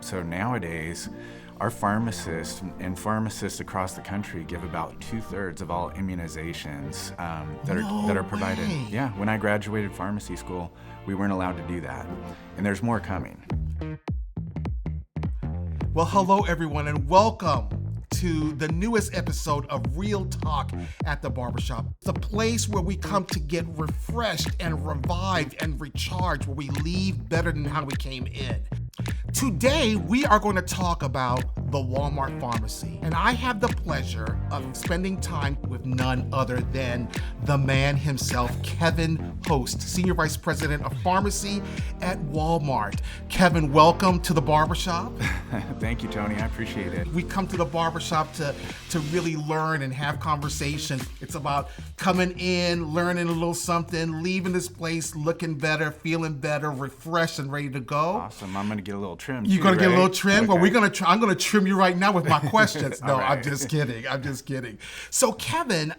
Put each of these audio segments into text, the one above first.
So nowadays, our pharmacists and pharmacists across the country give about 2/3 of all immunizations that are provided. Way. Yeah, when I graduated pharmacy school, we weren't allowed to do that, and there's more coming. Well, hello everyone, and welcome to the newest episode of Real Talk at the Barbershop. It's a place where we come to get refreshed and revived and recharged, where we leave better than how we came in. Today, we are going to talk about the Walmart pharmacy, and I have the pleasure of spending time with none other than the man himself, Kevin Host, Senior Vice President of Pharmacy at Walmart. Kevin, welcome to the Barbershop. Thank you, Tony. I appreciate it. We come to the barbershop to really learn and have conversations. It's about coming in, learning a little something, leaving this place looking better, feeling better, refreshed and ready to go. Awesome. I'm going to get a little trim. You're going to get a little trim? Okay. Well, I'm going to trim you right now with my questions. No, All right. I'm just kidding. So Kevin,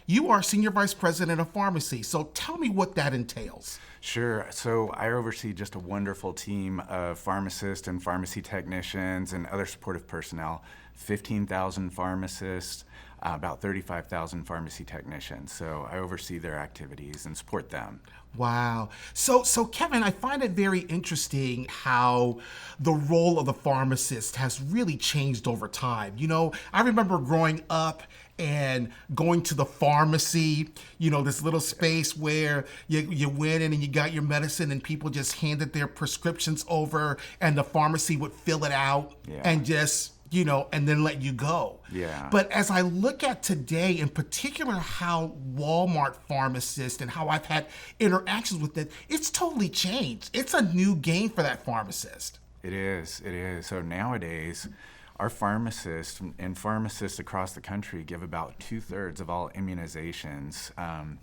you are Senior Vice President of Pharmacy. So tell me what that entails. Sure. So I oversee just a wonderful team of pharmacists and pharmacy technicians and other supportive personnel, 15,000 pharmacists, about 35,000 pharmacy technicians. So I oversee their activities and support them. Wow. So Kevin, I find it very interesting how the role of the pharmacist has really changed over time. You know, I remember growing up and going to the pharmacy, you know, this little space where you went in and you got your medicine and people just handed their prescriptions over and the pharmacy would fill it out and just, you know, and then let you go. Yeah. But as I look at today, in particular, how Walmart pharmacists and how I've had interactions with it, it's totally changed. It's a new game for that pharmacist. It is. So nowadays, our pharmacists and pharmacists across the country give about 2/3 of all immunizations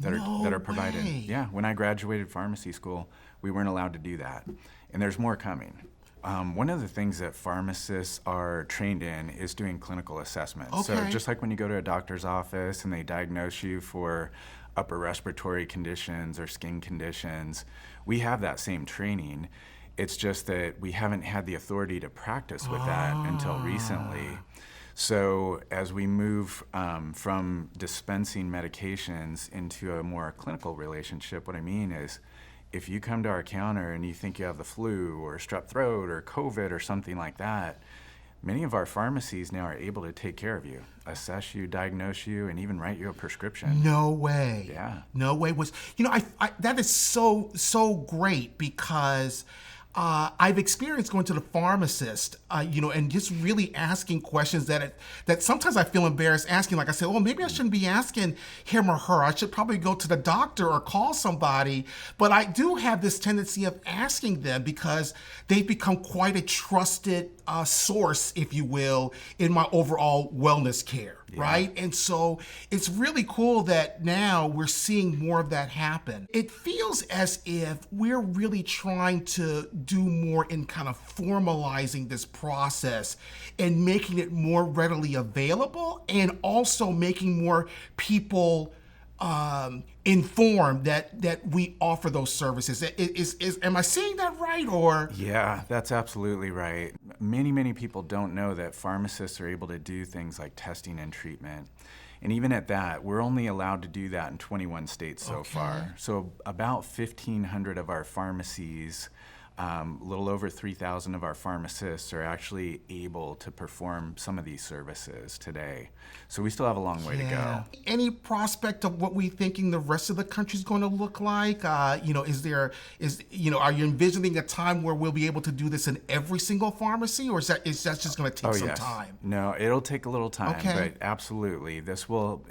that are provided. Way. Yeah, when I graduated pharmacy school, we weren't allowed to do that, and there's more coming. One of the things that pharmacists are trained in is doing clinical assessments. So Okay. just like when you go to a doctor's office and they diagnose you for upper respiratory conditions or skin conditions, we have that same training. It's just that we haven't had the authority to practice with that until recently. So as we move from dispensing medications into a more clinical relationship, what I mean is if you come to our counter and you think you have the flu or strep throat or COVID or something like that, many of our pharmacies now are able to take care of you, assess you, diagnose you, and even write you a prescription. No way. Yeah. No way was, you know, I that is so great because I've experienced going to the pharmacist, you know, and just really asking questions that sometimes I feel embarrassed asking. Like I said, well, maybe I shouldn't be asking him or her. I should probably go to the doctor or call somebody. But I do have this tendency of asking them because they've become quite a trusted source, if you will, in my overall wellness care, right? And so it's really cool that now we're seeing more of that happen. It feels as if we're really trying to do more in kind of formalizing this process and making it more readily available and also making more people informed that we offer those services. Am I saying that right, or? Yeah, that's absolutely right. Many people don't know that pharmacists are able to do things like testing and treatment. And even at that, we're only allowed to do that in 21 states so far. So about 1,500 of our pharmacies, a little over 3,000 of our pharmacists are actually able to perform some of these services today. So we still have a long way to go. Any prospect of what we thinking the rest of the country is going to look like? You know, are you envisioning a time where we'll be able to do this in every single pharmacy, or is that just going to take some time? No, it'll take a little time, Okay. but absolutely, this will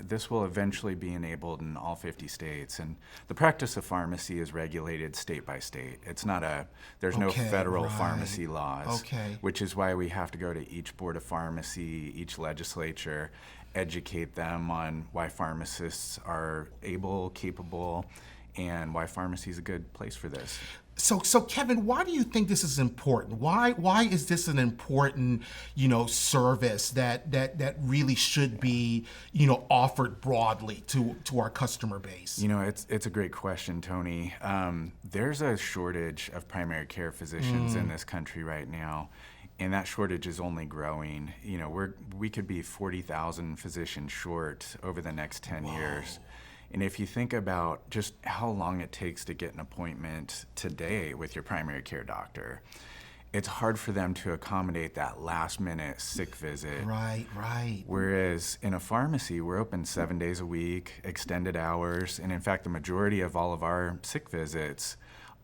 eventually be enabled in all 50 states. And the practice of pharmacy is regulated state by state. There's no federal pharmacy laws, which is why we have to go to each board of pharmacy, each legislature, educate them on why pharmacists are able, capable, and why pharmacy is a good place for this. So Kevin, why do you think this is important? Why is this an important, service that really should be, offered broadly to our customer base? It's a great question, Tony. There's a shortage of primary care physicians in this country right now. and that shortage is only growing. You know, we could be 40,000 physicians short over the next 10 years. And if you think about just how long it takes to get an appointment today with your primary care doctor, it's hard for them to accommodate that last minute sick visit. Right, right. Whereas in a pharmacy, we're open 7 days a week, extended hours. And in fact, the majority of all of our sick visits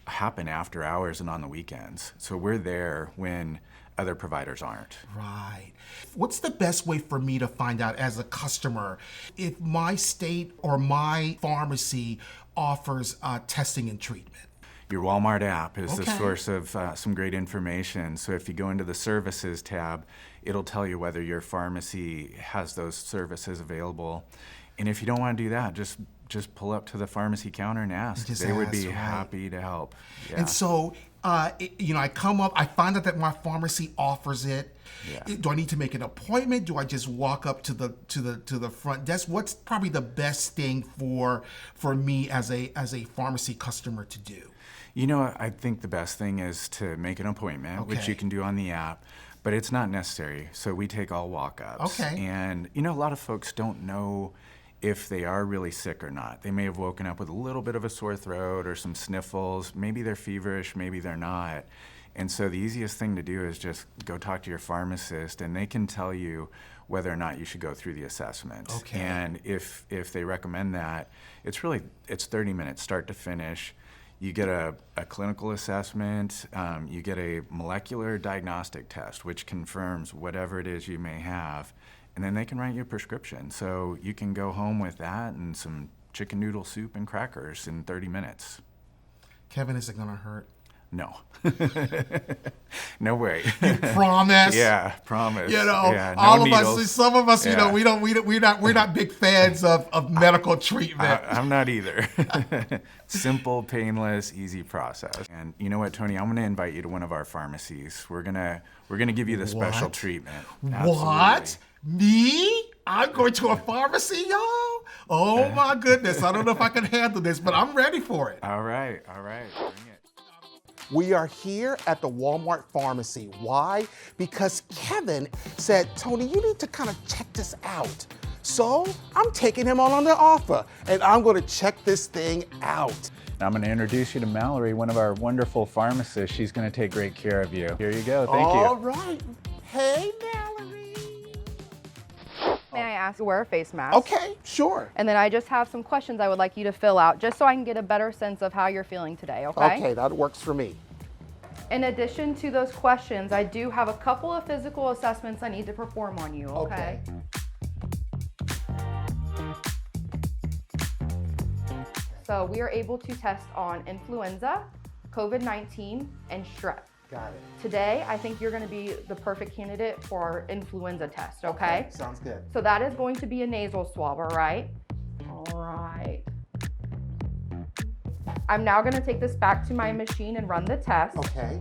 happen after hours and on the weekends. So we're there when other providers aren't. Right. What's the best way for me to find out as a customer if my state or my pharmacy offers testing and treatment? Your Walmart app is the Okay. source of some great information. So if you go into the services tab, it'll tell you whether your pharmacy has those services available. And if you don't want to do that, just pull up to the pharmacy counter and ask. Just They would ask, be right. happy to help. Yeah. And so, I come up, I find out that my pharmacy offers it. Yeah. Do I need to make an appointment? Do I just walk up to the front desk? What's probably the best thing for me as a pharmacy customer to do? You know, I think the best thing is to make an appointment, which Okay. you can do on the app, but it's not necessary. So we take all walk-ups. Okay. And, you know, a lot of folks don't know if they are really sick or not. They may have woken up with a little bit of a sore throat or some sniffles. Maybe they're feverish, maybe they're not. And so the easiest thing to do is just go talk to your pharmacist, and they can tell you whether or not you should go through the assessment. Okay. And if they recommend that, it's 30 minutes start to finish. You get a clinical assessment, you get a molecular diagnostic test, which confirms whatever it is you may have, and then they can write you a prescription. So you can go home with that and some chicken noodle soup and crackers in 30 minutes. Kevin, is it gonna hurt? No. No way. Promise. Yeah, promise. You know, Yeah, no all of needles. us, some of us, you know, Yeah. we're not big fans of medical treatment. I'm not either. Simple, painless, easy process. And you know what, Tony? I'm going to invite you to one of our pharmacies. We're gonna give you the special What? treatment. What? Me? I'm going to a pharmacy, y'all? Oh my goodness. I don't know if I can handle this, but I'm ready for it. All right. Bring it. We are here at the Walmart pharmacy. Why? Because Kevin said, Tony, you need to kind of check this out. So I'm taking him on the offer, and I'm going to check this thing out. I'm going to introduce you to Mallory, one of our wonderful pharmacists. She's going to take great care of you. Here you go. Thank All you. right. Hey, Mallory. May I ask to wear a face mask? Okay, sure. And then I just have some questions I would like you to fill out just so I can get a better sense of how you're feeling today, okay? Okay, that works for me. In addition to those questions, I do have a couple of physical assessments I need to perform on you, okay? So we are able to test on influenza, COVID-19, and strep. Got it. Today, I think you're gonna be the perfect candidate for our influenza test, okay? Sounds good. So that is going to be a nasal swab, all right? All right. I'm now gonna take this back to my machine and run the test. Okay.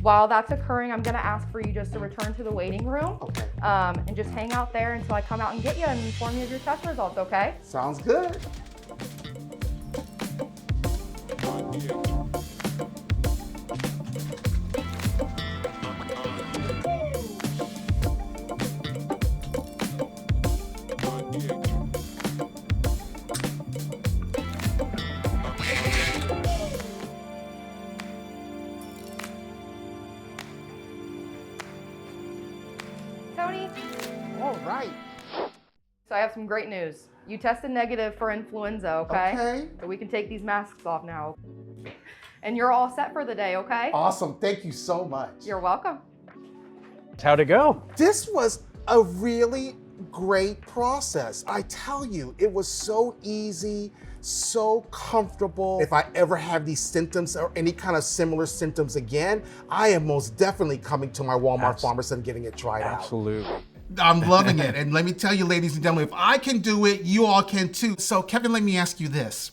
While that's occurring, I'm gonna ask for you just to return to the waiting room Okay. and just hang out there until I come out and get you and inform you of your test results, okay? Sounds good. Tony, All right. so I have some great news. You tested negative for influenza, okay? Okay. So we can take these masks off now. And you're all set for the day, okay? Awesome. Thank you so much. You're welcome. How'd it go? This was a really great process. I tell you, it was so easy, so comfortable. If I ever have these symptoms or any kind of similar symptoms again, I am most definitely coming to my Walmart pharmacist and getting it tried out. Absolutely. I'm loving it. And let me tell you, ladies and gentlemen, if I can do it, you all can too. So Kevin, let me ask you this.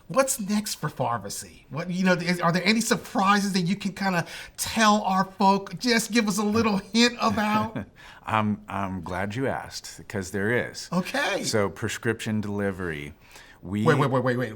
What's next for pharmacy? What, are there any surprises that you can kind of tell our folk? Just give us a little hint about. I'm glad you asked, because there is. Okay. So prescription delivery. Wait.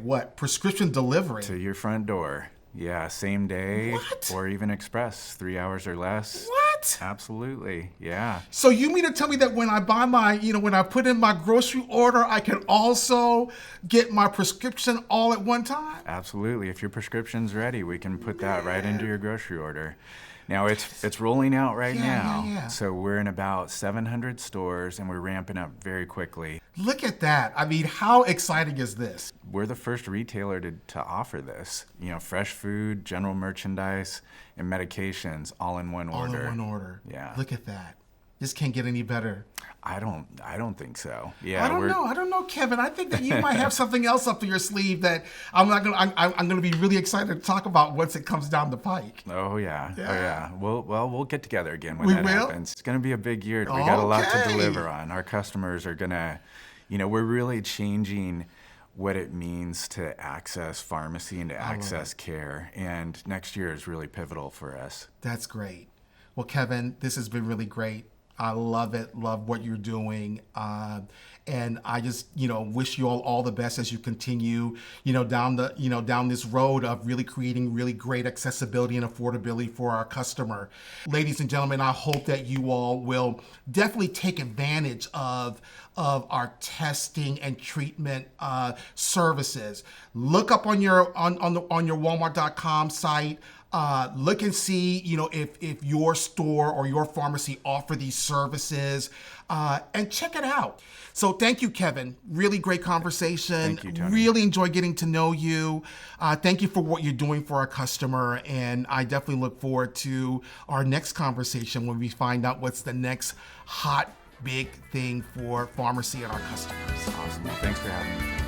What? Prescription delivery? To your front door. Yeah, same day What? or even express, 3 hours or less. What? Absolutely, yeah. So you mean to tell me that when I buy my, when I put in my grocery order, I can also get my prescription all at one time? Absolutely. If your prescription's ready, we can put that right into your grocery order. Now it's rolling out right now. Yeah. So we're in about 700 stores and we're ramping up very quickly. Look at that. I mean, how exciting is this? We're the first retailer to offer this. Fresh food, general merchandise, and medications all in one All order. in one order. Yeah. Look at that. This can't get any better. I don't think so. Yeah. I don't know, Kevin. I think that you might have something else up your sleeve that I'm gonna be really excited to talk about once it comes down the pike. Oh yeah. Yeah. Oh yeah. We'll get together again when We that will? happens. It's gonna be a big year. We got a lot to Okay. deliver on. Our customers are gonna, we're really changing what it means to access pharmacy and to access care. And next year is really pivotal for us. That's great. Well, Kevin, this has been really great. I love it. Love what you're doing. And I just, wish you all the best as you continue, down this road of really creating really great accessibility and affordability for our customer. Ladies and gentlemen, I hope that you all will definitely take advantage of our testing and treatment services. Look up on your Walmart.com site. Look and see, if your store or your pharmacy offer these services, and check it out. So thank you, Kevin. Really great conversation. Thank you, Tony. Really enjoy getting to know you. Thank you for what you're doing for our customer. And I definitely look forward to our next conversation when we find out what's the next hot, big thing for pharmacy and our customers. Awesome. Well, thanks for having me.